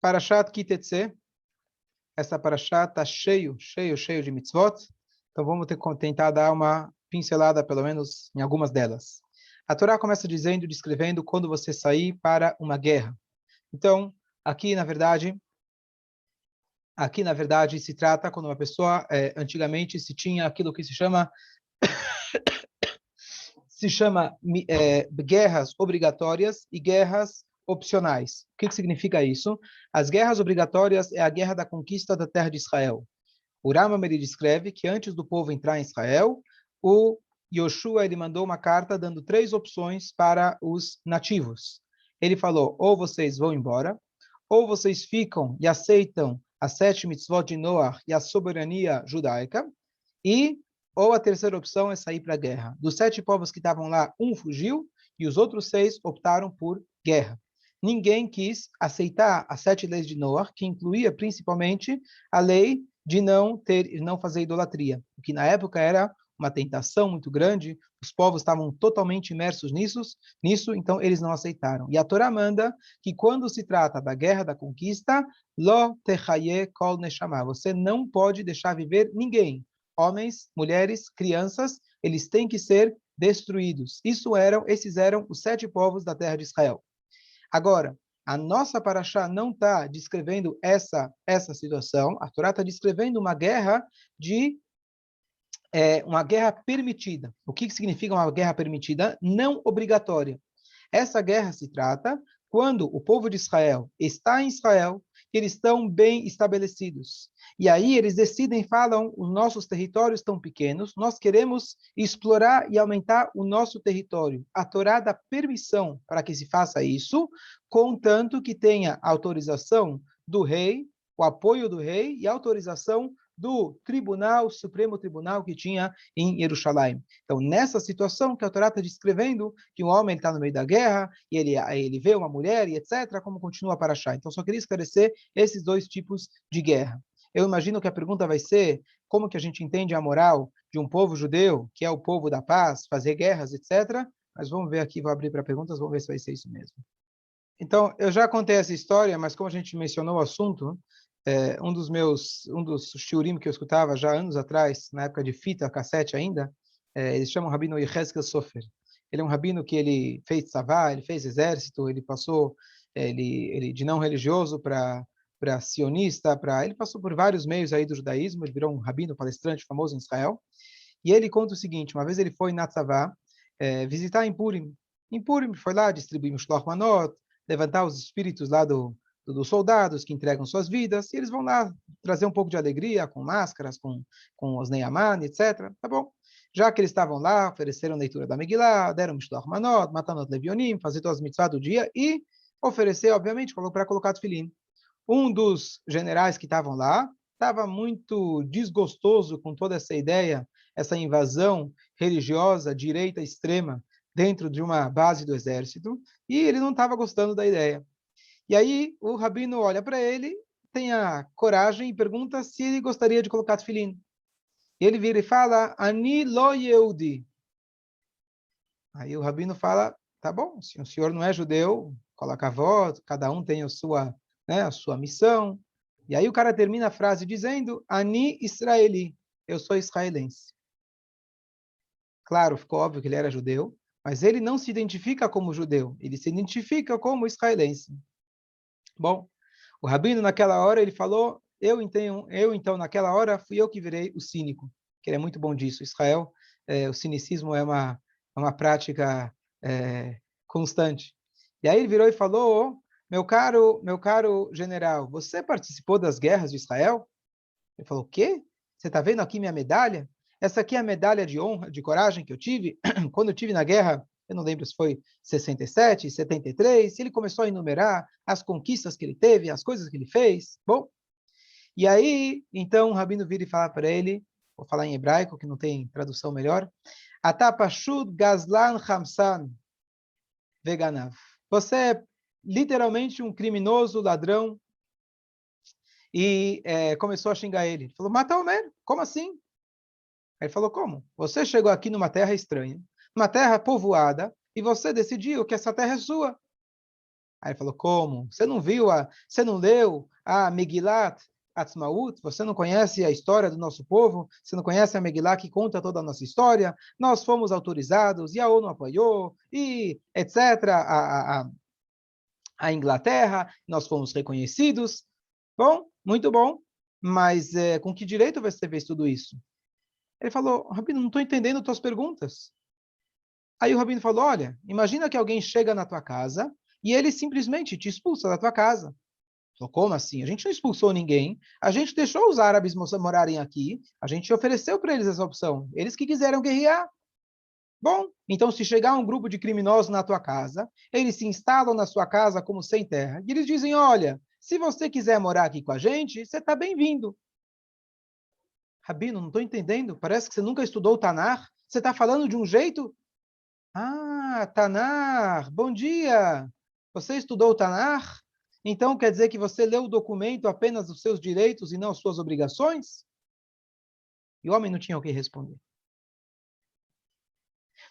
Parashat Kitetse. Essa parashat está cheio de mitzvot. Então vamos tentar dar uma pincelada, pelo menos, em algumas delas. A Torá começa descrevendo quando você sair para uma guerra. Então, aqui na verdade, se trata quando uma pessoa, antigamente se tinha aquilo que se chama guerras obrigatórias e guerras opcionais. O que significa isso? As guerras obrigatórias é a guerra da conquista da terra de Israel. O Rambam ele descreve que antes do povo entrar em Israel, o Yoshua ele mandou uma carta dando 3 opções para os nativos. Ele falou, ou vocês vão embora, ou vocês ficam e aceitam as 7 mitzvot de Noach e a soberania judaica, ou a terceira opção é sair para a guerra. Dos 7 povos que estavam lá, um fugiu e os outros 6 optaram por guerra. Ninguém quis aceitar as 7 leis de Noach, que incluía principalmente a lei de não fazer idolatria, o que na época era uma tentação muito grande. Os povos estavam totalmente imersos nisso, então eles não aceitaram. E a Torá manda que quando se trata da guerra da conquista, lo techaye kol neshama, você não pode deixar viver ninguém. Homens, mulheres, crianças, eles têm que ser destruídos. Esses eram os 7 povos da terra de Israel. Agora, a nossa paraxá não está descrevendo essa situação. A Torá está descrevendo uma guerra uma guerra permitida. O que significa uma guerra permitida? Não obrigatória. Essa guerra se trata quando o povo de Israel está em Israel, eles estão bem estabelecidos. E aí eles decidem, falam, os nossos territórios estão pequenos, nós queremos explorar e aumentar o nosso território. A Torá dá permissão para que se faça isso, contanto que tenha autorização do rei, o apoio do rei e autorização do Supremo Tribunal que tinha em Jerusalém. Então, nessa situação que a Torá está descrevendo, que um homem está no meio da guerra, e ele vê uma mulher, e etc., como continua para achar. Então, só queria esclarecer esses 2 tipos de guerra. Eu imagino que a pergunta vai ser, como que a gente entende a moral de um povo judeu, que é o povo da paz, fazer guerras, etc., mas vamos ver aqui, vou abrir para perguntas, vamos ver se vai ser isso mesmo. Então, eu já contei essa história, mas como a gente mencionou o assunto, um dos shiurim que eu escutava já anos atrás, na época de fita, cassete ainda, eles chamam o Rabino Yehezkel Sofer. Ele é um rabino que ele fez tzavá, ele fez exército, ele passou ele de não religioso para sionista, ele passou por vários meios aí do judaísmo, ele virou um rabino palestrante famoso em Israel. E ele conta o seguinte, uma vez ele foi na tzavá visitar em Purim. Em Purim, foi lá distribuir Mishloach Manot, levantar os espíritos lá dos soldados que entregam suas vidas, e eles vão lá trazer um pouco de alegria, com máscaras, com os Neyaman, etc. Tá bom. Já que eles estavam lá, ofereceram leitura da Megillah, deram Mishloach Manot, Matanot Levionim, fazer todas as mitzvahs do dia, e oferecer, obviamente, para colocar tefilim. Um dos generais que estavam lá estava muito desgostoso com toda essa ideia, essa invasão religiosa, direita extrema, dentro de uma base do exército, e ele não estava gostando da ideia. E aí o rabino olha para ele, tem a coragem e pergunta se ele gostaria de colocar tefilim. E ele vira e fala, Ani lo Yehudi. Aí o rabino fala, tá bom, se o senhor não é judeu, coloca a voz, cada um tem a sua missão. E aí o cara termina a frase dizendo, Ani Israeli, eu sou israelense. Claro, ficou óbvio que ele era judeu, mas ele não se identifica como judeu, ele se identifica como israelense. Bom, o rabino naquela hora ele falou, eu então naquela hora fui eu que virei o cínico, que ele é muito bom disso. Israel, o cinicismo é uma prática constante. E aí ele virou e falou, meu caro general, você participou das guerras de Israel? Ele falou, o quê? Você está vendo aqui minha medalha? Essa aqui é a medalha de honra, de coragem que eu tive quando eu tive na guerra. Eu não lembro se foi 67, 73. Ele começou a enumerar as conquistas que ele teve, as coisas que ele fez. Bom, e aí, então, o rabino vira e fala para ele, vou falar em hebraico, que não tem tradução melhor, Atapashud Gazlan Hamsan Veganav. Você é literalmente um criminoso, ladrão, e começou a xingar ele. Ele falou, mata o Homer, como assim? Aí ele falou, como? Você chegou aqui numa terra estranha, numa terra povoada, e você decidiu que essa terra é sua. Aí ele falou, como? Você não leu a Megilat Atzmaut? Você não conhece a história do nosso povo? Você não conhece a Megillah que conta toda a nossa história? Nós fomos autorizados, e a ONU apoiou, e etc., a Inglaterra, nós fomos reconhecidos. Bom, muito bom, mas com que direito você fez tudo isso? Ele falou, Rabino, não estou entendendo tuas perguntas. Aí o Rabino falou, olha, imagina que alguém chega na tua casa e ele simplesmente te expulsa da tua casa. Falou, como assim? A gente não expulsou ninguém, a gente deixou os árabes morarem aqui, a gente ofereceu para eles essa opção, eles que quiseram guerrear. Bom, então se chegar um grupo de criminosos na tua casa, eles se instalam na sua casa como sem terra, e eles dizem, olha, se você quiser morar aqui com a gente, você está bem-vindo. Rabino, não estou entendendo, parece que você nunca estudou o Tanar, você está falando de um jeito... Ah, Tanar, bom dia! Você estudou o Tanar? Então quer dizer que você leu o documento apenas dos seus direitos e não as suas obrigações? E o homem não tinha o que responder.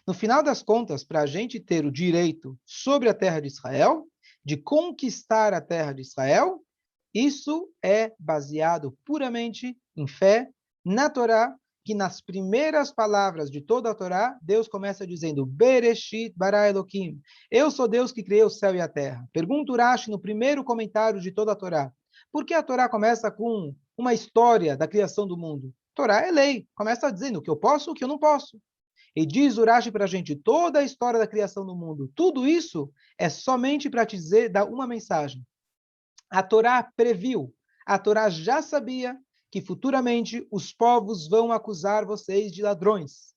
No final das contas, para a gente ter o direito sobre a terra de Israel, de conquistar a terra de Israel, isso é baseado puramente em fé na Torá, que nas primeiras palavras de toda a Torá, Deus começa dizendo, Bereshit bara Elohim, eu sou Deus que criei o céu e a terra. Pergunta Urashi no primeiro comentário de toda a Torá, por que a Torá começa com uma história da criação do mundo? Torá é lei, começa dizendo o que eu posso, o que eu não posso. E diz Urashi para a gente, toda a história da criação do mundo, tudo isso é somente para te dizer, dar uma mensagem. A Torá previu, a Torá já sabia que futuramente os povos vão acusar vocês de ladrões.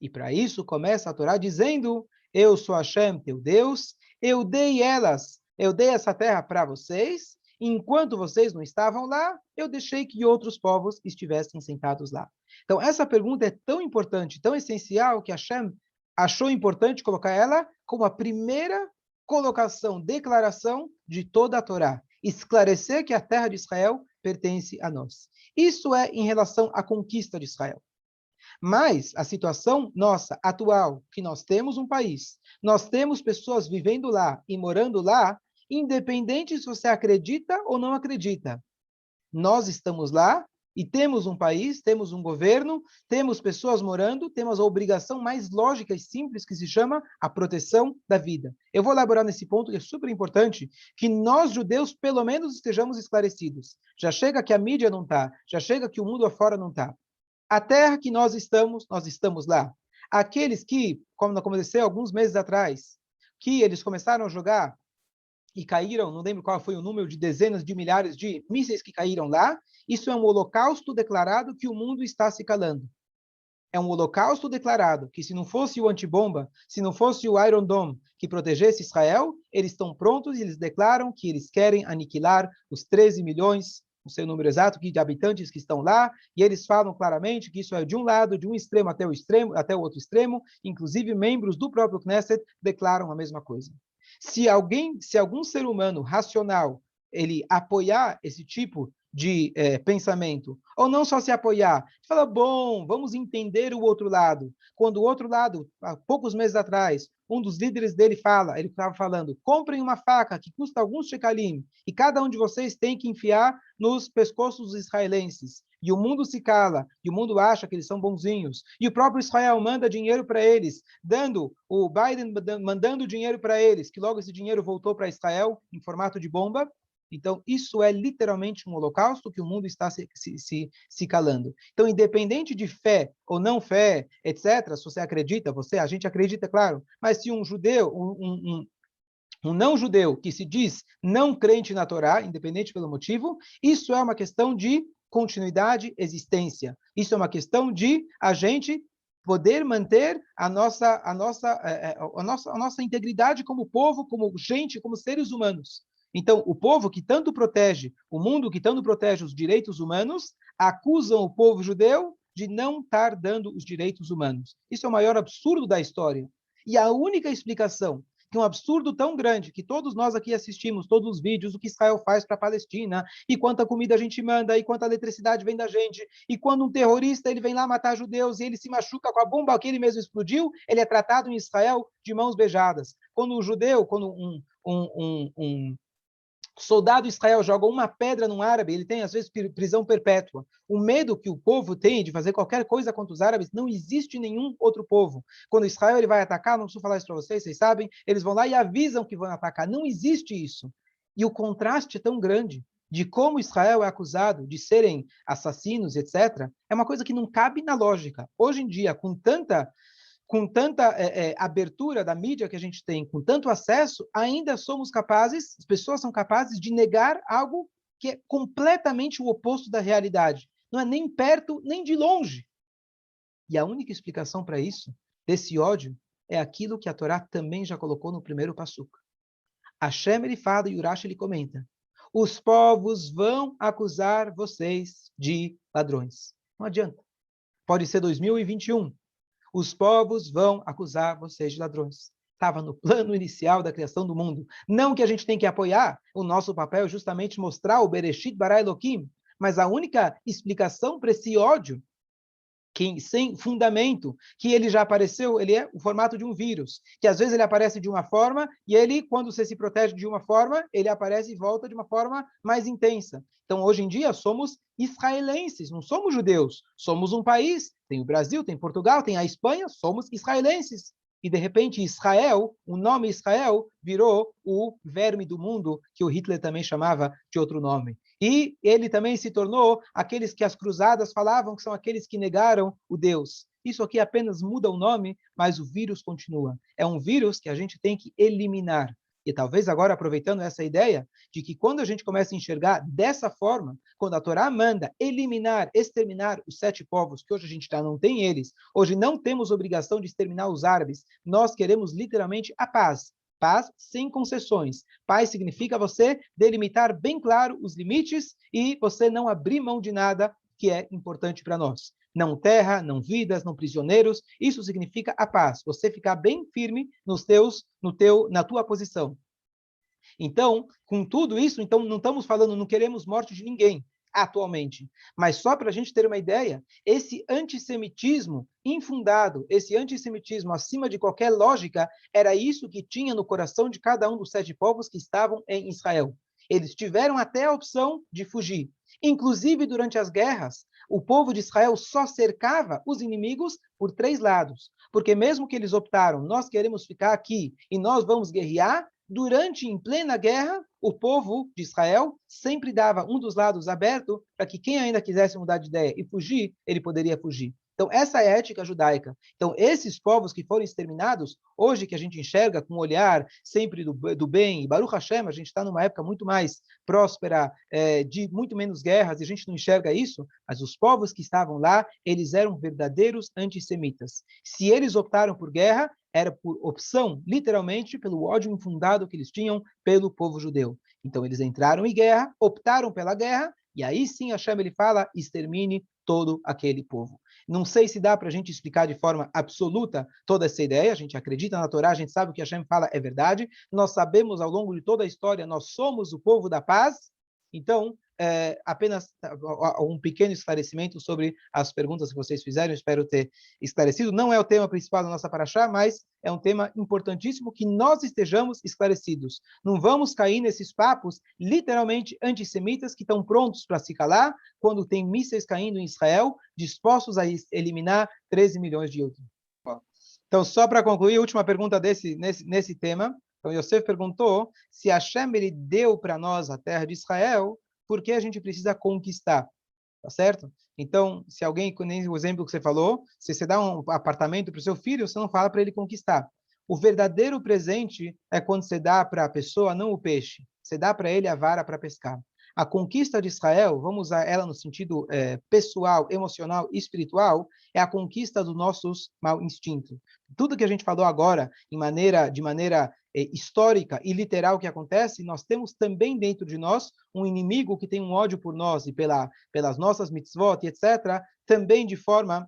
E para isso começa a Torá dizendo, eu sou Hashem, teu Deus, eu dei essa terra para vocês, e enquanto vocês não estavam lá, eu deixei que outros povos estivessem sentados lá. Então, essa pergunta é tão importante, tão essencial, que Hashem achou importante colocar ela como a primeira colocação, declaração de toda a Torá. Esclarecer que a terra de Israel pertence a nós. Isso é em relação à conquista de Israel. Mas a situação nossa, atual, que nós temos um país, nós temos pessoas vivendo lá e morando lá, independente se você acredita ou não acredita. Nós estamos lá e temos um país, temos um governo, temos pessoas morando, temos a obrigação mais lógica e simples que se chama a proteção da vida. Eu vou elaborar nesse ponto que é super importante, que nós judeus pelo menos estejamos esclarecidos. Já chega que a mídia não está, já chega que o mundo afora não está. A terra que nós estamos lá. Aqueles que, como aconteceu alguns meses atrás, que eles começaram a jogar e caíram, não lembro qual foi o número de dezenas de milhares de mísseis que caíram lá, isso é um holocausto declarado que o mundo está se calando. É um holocausto declarado que se não fosse o antibomba, se não fosse o Iron Dome que protegesse Israel, eles estão prontos e eles declaram que eles querem aniquilar os 13 milhões, não sei o número exato, de habitantes que estão lá, e eles falam claramente que isso é de um lado, de um extremo, até o outro extremo, inclusive membros do próprio Knesset declaram a mesma coisa. Se algum ser humano racional, ele apoiar esse tipo de pensamento, ou não só se apoiar, fala, bom, vamos entender o outro lado. Quando o outro lado, há poucos meses atrás, um dos líderes dele ele estava falando, comprem uma faca que custa alguns shekalim, e cada um de vocês tem que enfiar nos pescoços dos israelenses. E o mundo se cala, e o mundo acha que eles são bonzinhos, e o próprio Israel manda dinheiro para eles, o Biden mandando dinheiro para eles, que logo esse dinheiro voltou para Israel em formato de bomba. Então, isso é literalmente um holocausto que o mundo está se calando. Então, independente de fé ou não fé, etc., se você acredita, a gente acredita, claro, mas se um judeu, um não-judeu que se diz não crente na Torá, independente pelo motivo, isso é uma questão de continuidade, existência. Isso é uma questão de a gente poder manter a nossa integridade como povo, como gente, como seres humanos. Então, o povo que tanto protege, o mundo que tanto protege os direitos humanos, acusam o povo judeu de não estar dando os direitos humanos. Isso é o maior absurdo da história. E a única explicação que um absurdo tão grande que todos nós aqui assistimos, todos os vídeos, o que Israel faz para a Palestina, e quanta comida a gente manda, e quanta eletricidade vem da gente, e quando um terrorista ele vem lá matar judeus e ele se machuca com a bomba que ele mesmo explodiu, ele é tratado em Israel de mãos beijadas. Quando um judeu, quando um soldado de Israel joga uma pedra num árabe, ele tem, às vezes, prisão perpétua. O medo que o povo tem de fazer qualquer coisa contra os árabes, não existe nenhum outro povo. Quando Israel ele vai atacar, não preciso falar isso para vocês, vocês sabem, eles vão lá e avisam que vão atacar. Não existe isso. E o contraste é tão grande de como Israel é acusado de serem assassinos, etc., é uma coisa que não cabe na lógica. Hoje em dia, com tanta abertura da mídia que a gente tem, com tanto acesso, ainda somos capazes, as pessoas são capazes de negar algo que é completamente o oposto da realidade. Não é nem perto, nem de longe. E a única explicação para isso, desse ódio, é aquilo que a Torá também já colocou no primeiro passuco. Hashem, ele fala e Urash, ele comenta. Os povos vão acusar vocês de ladrões. Não adianta. Pode ser 2021. Os povos vão acusar vocês de ladrões. Estava no plano inicial da criação do mundo. Não que a gente tem que apoiar, o nosso papel é justamente mostrar o Bereshit bara Elohim, mas a única explicação para esse ódio, que sem fundamento, que ele já apareceu, ele é o formato de um vírus, que às vezes ele aparece de uma forma, e ele, quando você se protege de uma forma, ele aparece e volta de uma forma mais intensa. Então, hoje em dia, somos israelenses, não somos judeus. Somos um país, tem o Brasil, tem Portugal, tem a Espanha, somos israelenses. E, de repente, Israel, o nome Israel, virou o verme do mundo, que o Hitler também chamava de outro nome. E ele também se tornou aqueles que as cruzadas falavam que são aqueles que negaram o Deus. Isso aqui apenas muda o nome, mas o vírus continua. É um vírus que a gente tem que eliminar. E talvez agora, aproveitando essa ideia, de que quando a gente começa a enxergar dessa forma, quando a Torá manda eliminar, exterminar os 7 povos, que hoje a gente já não tem eles, hoje não temos obrigação de exterminar os árabes, nós queremos literalmente a paz. Paz sem concessões. Paz significa você delimitar bem claro os limites e você não abrir mão de nada que é importante para nós. Não terra, não vidas, não prisioneiros. Isso significa a paz. Você ficar bem firme na tua posição. Então, com tudo isso, então não estamos falando, não queremos morte de ninguém atualmente. Mas só para a gente ter uma ideia, esse antissemitismo infundado, esse antissemitismo acima de qualquer lógica, era isso que tinha no coração de cada um dos 7 povos que estavam em Israel. Eles tiveram até a opção de fugir. Inclusive, durante as guerras, o povo de Israel só cercava os inimigos por 3 lados. Porque mesmo que eles optaram, nós queremos ficar aqui e nós vamos guerrear, durante, em plena guerra, o povo de Israel sempre dava um dos lados aberto para que quem ainda quisesse mudar de ideia e fugir, ele poderia fugir. Então, essa é a ética judaica. Então, esses povos que foram exterminados, hoje que a gente enxerga com um olhar sempre do bem, e Baruch Hashem, a gente está numa época muito mais próspera, de muito menos guerras, e a gente não enxerga isso, mas os povos que estavam lá, eles eram verdadeiros antissemitas. Se eles optaram por guerra, era por opção, literalmente, pelo ódio infundado que eles tinham pelo povo judeu. Então, eles entraram em guerra, optaram pela guerra, e aí sim Hashem ele fala, extermine todo aquele povo. Não sei se dá para a gente explicar de forma absoluta toda essa ideia, a gente acredita na Torá, a gente sabe o que Hashem fala é verdade, nós sabemos ao longo de toda a história, nós somos o povo da paz, então, apenas um pequeno esclarecimento sobre as perguntas que vocês fizeram, espero ter esclarecido. Não é o tema principal da nossa paraxá, mas é um tema importantíssimo que nós estejamos esclarecidos. Não vamos cair nesses papos literalmente antissemitas que estão prontos para se calar quando tem mísseis caindo em Israel, dispostos a eliminar 13 milhões de judeus. Então, só para concluir, a última pergunta nesse tema. Então, Yosef perguntou se Hashem ele deu para nós a terra de Israel, por que a gente precisa conquistar? Tá certo? Então, se alguém, nem o exemplo que você falou, se você dá um apartamento para o seu filho, você não fala para ele conquistar. O verdadeiro presente é quando você dá para a pessoa não o peixe, você dá para ele a vara para pescar. A conquista de Israel, vamos usar ela no sentido pessoal, emocional e espiritual, é a conquista dos nossos mau instintos. Tudo que a gente falou agora, de maneira histórica e literal que acontece, nós temos também dentro de nós um inimigo que tem um ódio por nós e pelas nossas mitzvot, etc., também de forma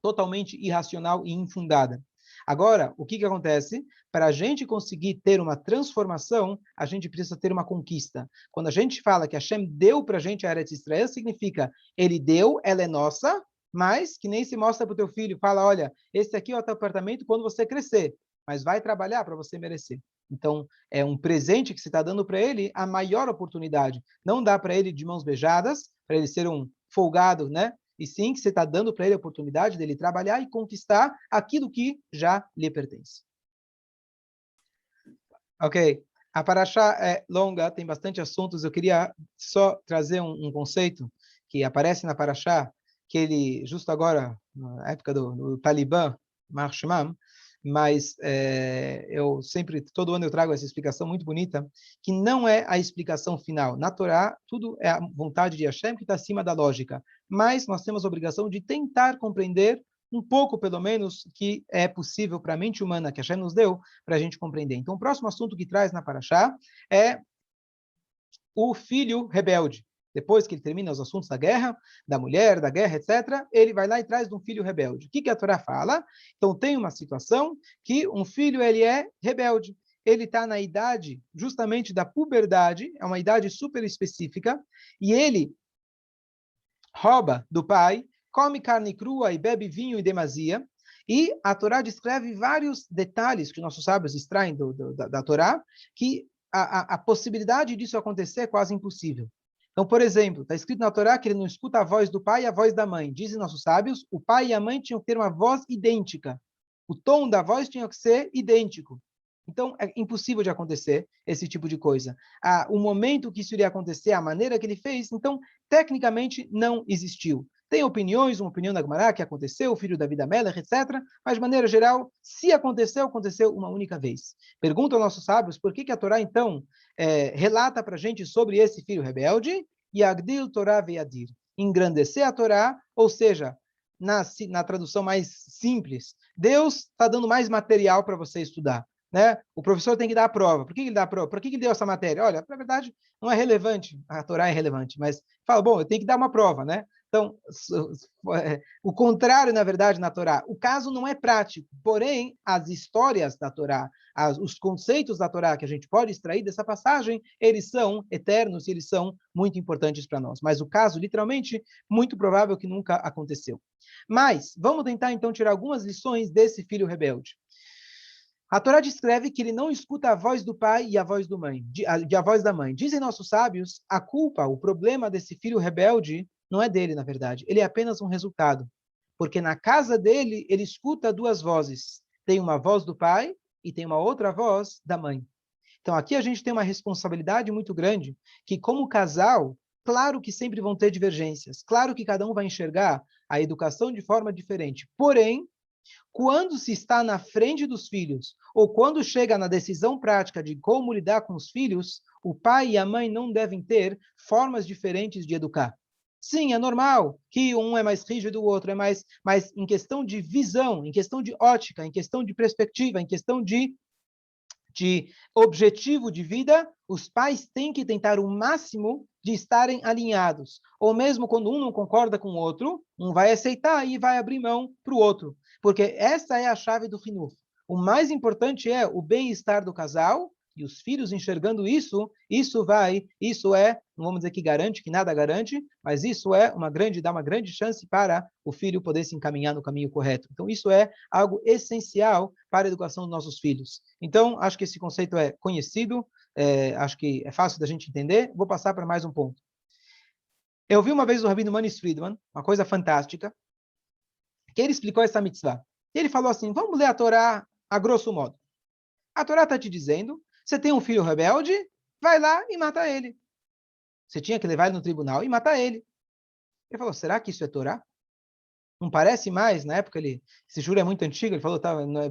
totalmente irracional e infundada. Agora, o que acontece? Para a gente conseguir ter uma transformação, a gente precisa ter uma conquista. Quando a gente fala que Hashem deu para a gente a Eretz Israel, significa, ele deu, ela é nossa, mas que nem se mostra para o teu filho, fala, olha, esse aqui é o teu apartamento quando você crescer, mas vai trabalhar para você merecer. Então, é um presente que você está dando para ele, a maior oportunidade. Não dá para ele de mãos beijadas, para ele ser um folgado, né? E sim que você está dando para ele a oportunidade dele trabalhar e conquistar aquilo que já lhe pertence. Ok. A Paraxá é longa, tem bastante assuntos. Eu queria só trazer um conceito que aparece na Paraxá, que ele, justo agora, na época do Talibã, Mar Shemam, mas eu sempre, todo ano eu trago essa explicação muito bonita, que não é a explicação final. Na Torá, tudo é a vontade de Hashem que está acima da lógica, mas nós temos a obrigação de tentar compreender um pouco, pelo menos, que é possível para a mente humana que Hashem nos deu, para a gente compreender. Então, o próximo assunto que traz na Paraxá é o filho rebelde. Depois que ele termina os assuntos da guerra, da mulher, da guerra, etc., ele vai lá e traz um filho rebelde. O que a Torá fala? Então, tem uma situação que um filho ele é rebelde. Ele está na idade justamente da puberdade, é uma idade super específica, e ele rouba do pai, come carne crua e bebe vinho em demasia. E a Torá descreve vários detalhes que nossos sábios extraem da Torá, que a possibilidade disso acontecer é quase impossível. Então, por exemplo, está escrito na Torá que ele não escuta a voz do pai e a voz da mãe. Dizem nossos sábios, o pai e a mãe tinham que ter uma voz idêntica. O tom da voz tinha que ser idêntico. Então, é impossível de acontecer esse tipo de coisa. O momento que isso iria acontecer, a maneira que ele fez, então, tecnicamente, não existiu. Tem opiniões, uma opinião da Gemara que aconteceu, o filho da vida Melech, etc. Mas, de maneira geral, se aconteceu, aconteceu uma única vez. Perguntam aos nossos sábios por que a Torá, então, relata para a gente sobre esse filho rebelde, Yagdil Torá Veyadir. Engrandecer a Torá, ou seja, na tradução mais simples, Deus está dando mais material para você estudar. Né? O professor tem que dar a prova. Por que ele dá a prova? Por que ele deu essa matéria? Olha, na verdade, não é relevante. A Torá é relevante, mas fala, bom, eu tenho que dar uma prova, né? Então, o contrário, na verdade, na Torá. O caso não é prático, porém, as histórias da Torá, os conceitos da Torá que a gente pode extrair dessa passagem, eles são eternos e eles são muito importantes para nós. Mas o caso, literalmente, muito provável que nunca aconteceu. Mas, vamos tentar, então, tirar algumas lições desse filho rebelde. A Torá descreve que ele não escuta a voz do pai e a voz a voz da mãe. Dizem nossos sábios, a culpa, o problema desse filho rebelde não é dele, na verdade. Ele é apenas um resultado. Porque na casa dele, ele escuta duas vozes. Tem uma voz do pai e tem uma outra voz da mãe. Então aqui a gente tem uma responsabilidade muito grande, que como casal, claro que sempre vão ter divergências. Claro que cada um vai enxergar a educação de forma diferente. Porém, quando se está na frente dos filhos, ou quando chega na decisão prática de como lidar com os filhos, o pai e a mãe não devem ter formas diferentes de educar. Sim, é normal que um é mais rígido, do outro é mais, mas em questão de visão, em questão de ótica, em questão de perspectiva, em questão de objetivo de vida, os pais têm que tentar o máximo de estarem alinhados. Ou mesmo quando um não concorda com o outro, um vai aceitar e vai abrir mão para o outro. Porque essa é a chave do Hinuf. O mais importante é o bem-estar do casal, e os filhos enxergando isso, isso é, não vamos dizer que garante, que nada garante, mas isso é dá uma grande chance para o filho poder se encaminhar no caminho correto. Então, isso é algo essencial para a educação dos nossos filhos. Então, acho que esse conceito é conhecido, acho que é fácil da gente entender. Vou passar para mais um ponto. Eu vi uma vez o Rabino Manis Friedman, uma coisa fantástica, que ele explicou essa mitzvah. Ele falou assim, vamos ler a Torá a grosso modo. A Torá está te dizendo, você tem um filho rebelde, vai lá e mata ele. Você tinha que levar ele no tribunal e matar ele. Ele falou, será que isso é Torá? Não parece mais, na época esse juro é muito antigo, ele falou,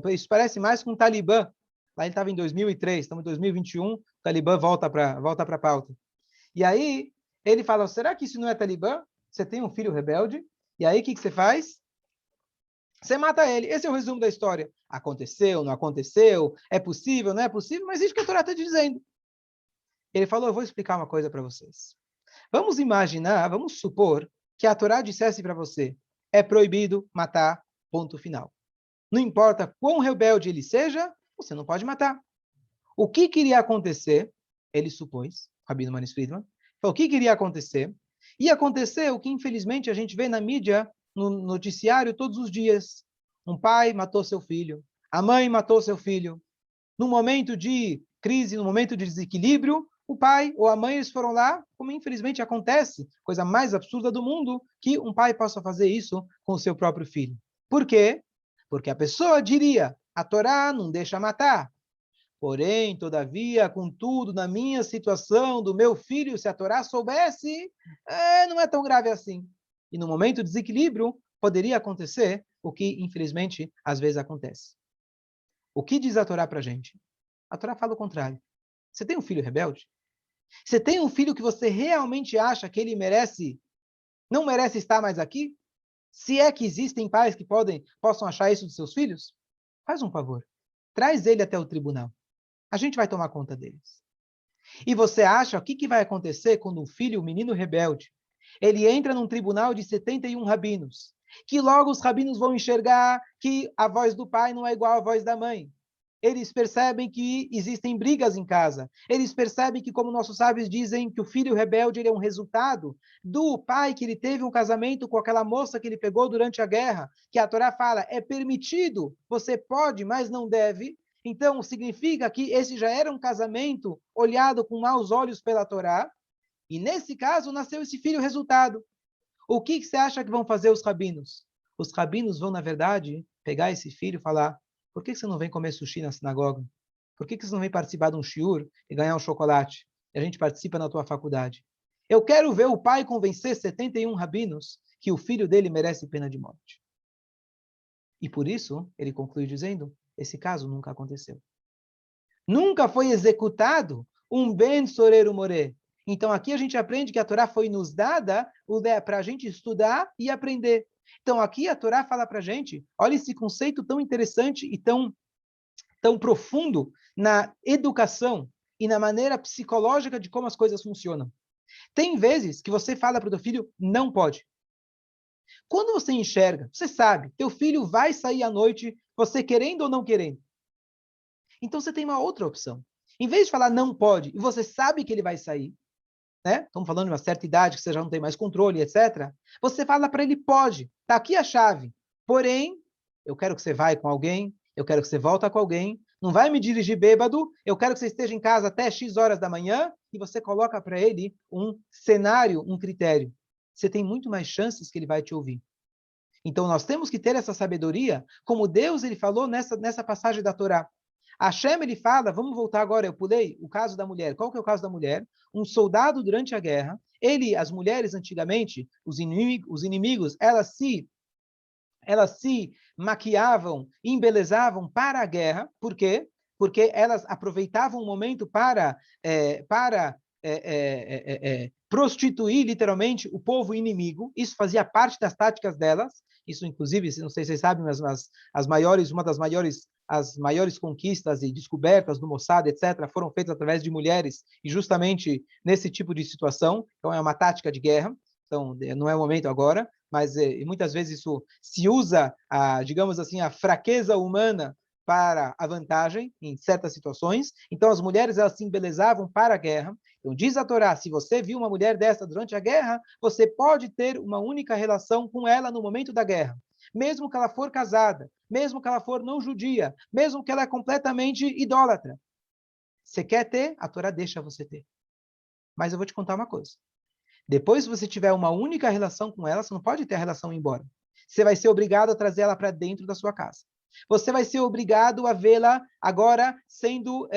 isso parece mais com o Talibã. Lá ele estava em 2003, estamos em 2021, o Talibã volta para a pauta. E aí, ele fala, será que isso não é Talibã? Você tem um filho rebelde, e aí o que você faz? Você mata ele. Esse é o resumo da história. Aconteceu, não aconteceu, é possível, não é possível, mas isso que a Torá está dizendo. Ele falou, eu vou explicar uma coisa para vocês. Vamos imaginar, vamos supor que a Torá dissesse para você, é proibido matar, ponto final. Não importa quão rebelde ele seja, você não pode matar. O que iria acontecer? Ele supôs, Rabino Manis Friedman, o que iria acontecer? Ia acontecer o que infelizmente a gente vê na mídia, no noticiário todos os dias. Um pai matou seu filho, a mãe matou seu filho. no momento de crise, no momento de desequilíbrio, o pai ou a mãe eles foram lá, como infelizmente acontece, coisa mais absurda do mundo, que um pai possa fazer isso com o seu próprio filho. Por quê? Porque a pessoa diria, a Torá não deixa matar. Porém, todavia, contudo, na minha situação, do meu filho, se a Torá soubesse, não é tão grave assim. E no momento de desequilíbrio, poderia acontecer o que, infelizmente, às vezes acontece. O que diz a Torá para a gente? A Torá fala o contrário. Você tem um filho rebelde? Você tem um filho que você realmente acha que ele não merece estar mais aqui? Se é que existem pais que possam achar isso dos seus filhos, faz um favor. Traz ele até o tribunal. A gente vai tomar conta deles. E você acha, o que vai acontecer quando um filho, um menino rebelde, ele entra num tribunal de 71 rabinos, que logo os rabinos vão enxergar que a voz do pai não é igual à voz da mãe. Eles percebem que existem brigas em casa. Eles percebem que, como nossos sábios dizem, que o filho rebelde ele é um resultado do pai que ele teve um casamento com aquela moça que ele pegou durante a guerra, que a Torá fala, é permitido, você pode, mas não deve. Então, significa que esse já era um casamento olhado com maus olhos pela Torá, e nesse caso nasceu esse filho resultado. O que você acha que vão fazer os rabinos? Os rabinos vão, na verdade, pegar esse filho e falar, por que você não vem comer sushi na sinagoga? Por que você não vem participar de um shiur e ganhar um chocolate? E a gente participa na tua faculdade. Eu quero ver o pai convencer 71 rabinos que o filho dele merece pena de morte. E por isso, ele conclui dizendo, esse caso nunca aconteceu. Nunca foi executado um ben soreiro more. Então aqui a gente aprende que a Torá foi nos dada para a gente estudar e aprender. Então aqui a Torá fala para a gente, olha esse conceito tão interessante e tão profundo na educação e na maneira psicológica de como as coisas funcionam. Tem vezes que você fala para o teu filho, não pode. Quando você enxerga, você sabe, teu filho vai sair à noite, você querendo ou não querendo. Então você tem uma outra opção. Em vez de falar não pode, e você sabe que ele vai sair, né? Estamos falando de uma certa idade que você já não tem mais controle, etc. Você fala para ele pode, tá aqui a chave. Porém, eu quero que você vá com alguém, eu quero que você volta com alguém, não vai me dirigir bêbado, eu quero que você esteja em casa até X horas da manhã, e você coloca para ele um cenário, um critério. Você tem muito mais chances que ele vai te ouvir. Então nós temos que ter essa sabedoria, como Deus ele falou nessa passagem da Torá. Hashem, ele fala, vamos voltar agora, eu pulei o caso da mulher. Qual que é o caso da mulher? Um soldado durante a guerra, as mulheres antigamente, os inimigos, elas se maquiavam, embelezavam para a guerra. Por quê? Porque elas aproveitavam o momento para prostituir literalmente o povo inimigo. Isso fazia parte das táticas delas. Isso, inclusive, não sei se vocês sabem, mas as maiores conquistas e descobertas do Mossad, etc., foram feitas através de mulheres e justamente nesse tipo de situação. Então, é uma tática de guerra. Então, não é o momento agora, mas muitas vezes isso se usa, digamos assim, a fraqueza humana para a vantagem em certas situações. Então, as mulheres elas se embelezavam para a guerra. Então, diz a Torá, se você viu uma mulher dessa durante a guerra, você pode ter uma única relação com ela no momento da guerra. Mesmo que ela for casada, mesmo que ela for não judia, mesmo que ela é completamente idólatra. Você quer ter? A Torá deixa você ter. Mas eu vou te contar uma coisa. Depois, se você tiver uma única relação com ela, você não pode ter a relação ir embora. Você vai ser obrigado a trazer ela para dentro da sua casa. Você vai ser obrigado a vê-la agora sendo...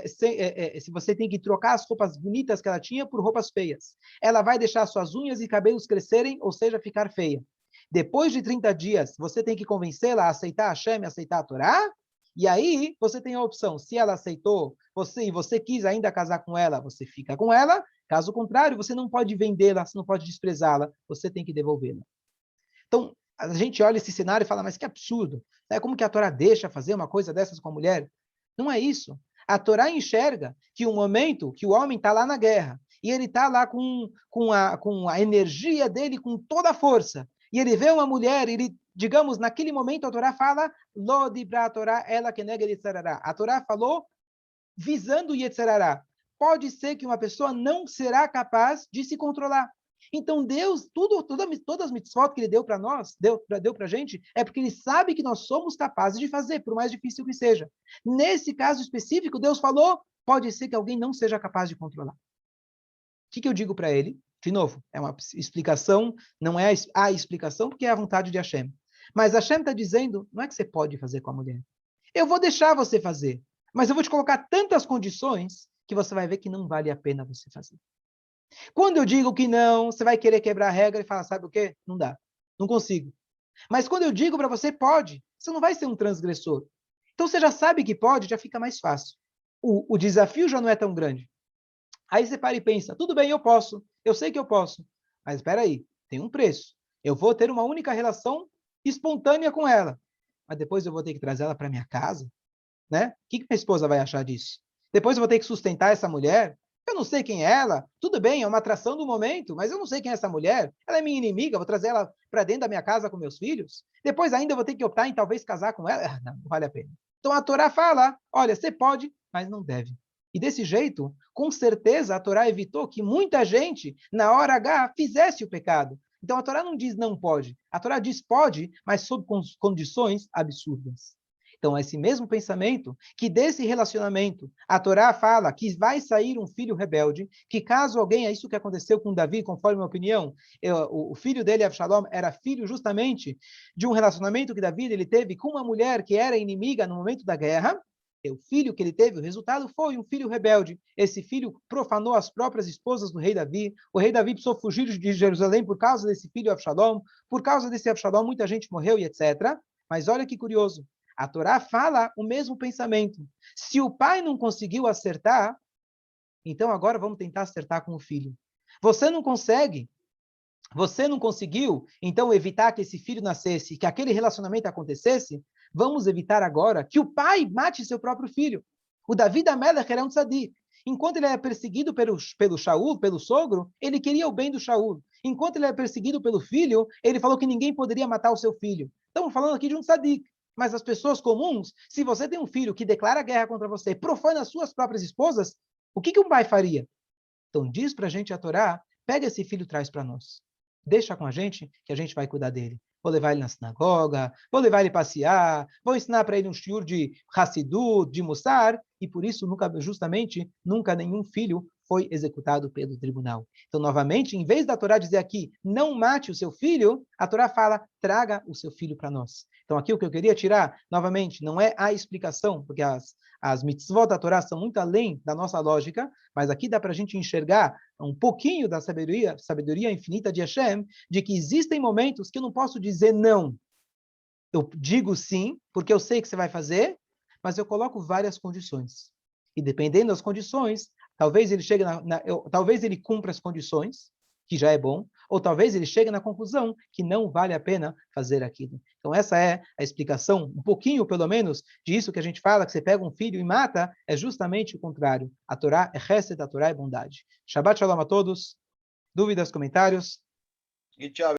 se você tem que trocar as roupas bonitas que ela tinha por roupas feias. Ela vai deixar suas unhas e cabelos crescerem, ou seja, ficar feia. Depois de 30 dias, você tem que convencê-la a aceitar a Hashem, a aceitar a Torá. E aí, você tem a opção. Se ela aceitou e você quis ainda casar com ela, você fica com ela. Caso contrário, você não pode vendê-la, você não pode desprezá-la, você tem que devolvê-la. Então, a gente olha esse cenário e fala, mas que absurdo. Como que a Torá deixa fazer uma coisa dessas com a mulher? Não é isso. A Torá enxerga que o momento que o homem está lá na guerra, e ele está lá com a energia dele, com toda a força, e ele vê uma mulher, digamos, naquele momento a Torá fala, Lo dibra a Torá, ela que nega Yetzerará. A Torá falou visando Yetzerará. Pode ser que uma pessoa não será capaz de se controlar. Então Deus, todas as mitzvot que ele deu para nós, deu para a gente, é porque ele sabe que nós somos capazes de fazer, por mais difícil que seja. Nesse caso específico, Deus falou, pode ser que alguém não seja capaz de controlar. O que eu digo para ele? De novo, é uma explicação, não é a explicação, porque é a vontade de Hashem. Mas Hashem está dizendo, não é que você pode fazer com a mulher. Eu vou deixar você fazer, mas eu vou te colocar tantas condições que você vai ver que não vale a pena você fazer. Quando eu digo que não, você vai querer quebrar a regra e falar, sabe o quê? Não dá, não consigo. Mas quando eu digo para você, pode, você não vai ser um transgressor. Então você já sabe que pode, já fica mais fácil. O desafio já não é tão grande. Aí você para e pensa, tudo bem, eu posso, eu sei que eu posso, mas espera aí, tem um preço. Eu vou ter uma única relação espontânea com ela, mas depois eu vou ter que trazer ela para minha casa, né? O que minha esposa vai achar disso? Depois eu vou ter que sustentar essa mulher? Eu não sei quem é ela. Tudo bem, é uma atração do momento, mas eu não sei quem é essa mulher. Ela é minha inimiga, vou trazer ela para dentro da minha casa com meus filhos. Depois ainda eu vou ter que optar em talvez casar com ela. Não vale a pena. Então a Torá fala, olha, você pode, mas não deve. E desse jeito, com certeza, a Torá evitou que muita gente, na hora H, fizesse o pecado. Então a Torá não diz não pode. A Torá diz pode, mas sob condições absurdas. Então, esse mesmo pensamento, que desse relacionamento, a Torá fala que vai sair um filho rebelde, que caso alguém, é isso que aconteceu com Davi, conforme a minha opinião, o filho dele, Avshalom, era filho justamente de um relacionamento que Davi ele teve com uma mulher que era inimiga no momento da guerra, e o filho que ele teve, o resultado foi um filho rebelde. Esse filho profanou as próprias esposas do rei Davi. O rei Davi precisou fugir de Jerusalém por causa desse filho Avshalom. Por causa desse Avshalom, muita gente morreu e etc. Mas olha que curioso. A Torá fala o mesmo pensamento. Se o pai não conseguiu acertar, então agora vamos tentar acertar com o filho. Você não consegue, você não conseguiu, então evitar que esse filho nascesse, que aquele relacionamento acontecesse, vamos evitar agora que o pai mate seu próprio filho. O Davi da Melech era um tzadik. Enquanto ele era perseguido pelo Shaul, pelo sogro, ele queria o bem do Shaul. Enquanto ele era perseguido pelo filho, ele falou que ninguém poderia matar o seu filho. Estamos falando aqui de um tzadik. Mas as pessoas comuns, se você tem um filho que declara guerra contra você, profana as suas próprias esposas, o que um pai faria? Então diz para a gente a Torá, pega esse filho e traz para nós. Deixa com a gente, que a gente vai cuidar dele. Vou levar ele na sinagoga, vou levar ele passear, vou ensinar para ele um shiur de Hassidut, de Mussar, e por isso, justamente, nunca nenhum filho foi executado pelo tribunal. Então, novamente, em vez da Torá dizer aqui, não mate o seu filho, a Torá fala, traga o seu filho para nós. Então, aqui o que eu queria tirar, novamente, não é a explicação, porque as mitzvot da Torá são muito além da nossa lógica, mas aqui dá para a gente enxergar um pouquinho da sabedoria infinita de Hashem, de que existem momentos que eu não posso dizer não. Eu digo sim, porque eu sei que você vai fazer, mas eu coloco várias condições. E dependendo das condições, talvez ele chegue talvez ele cumpra as condições, que já é bom, ou talvez ele chegue na conclusão que não vale a pena fazer aquilo. Então essa é a explicação, um pouquinho pelo menos, disso que a gente fala, que você pega um filho e mata, é justamente o contrário. A Torá é Hesed, a Torá é bondade. Shabbat Shalom a todos. Dúvidas, comentários? E tchau.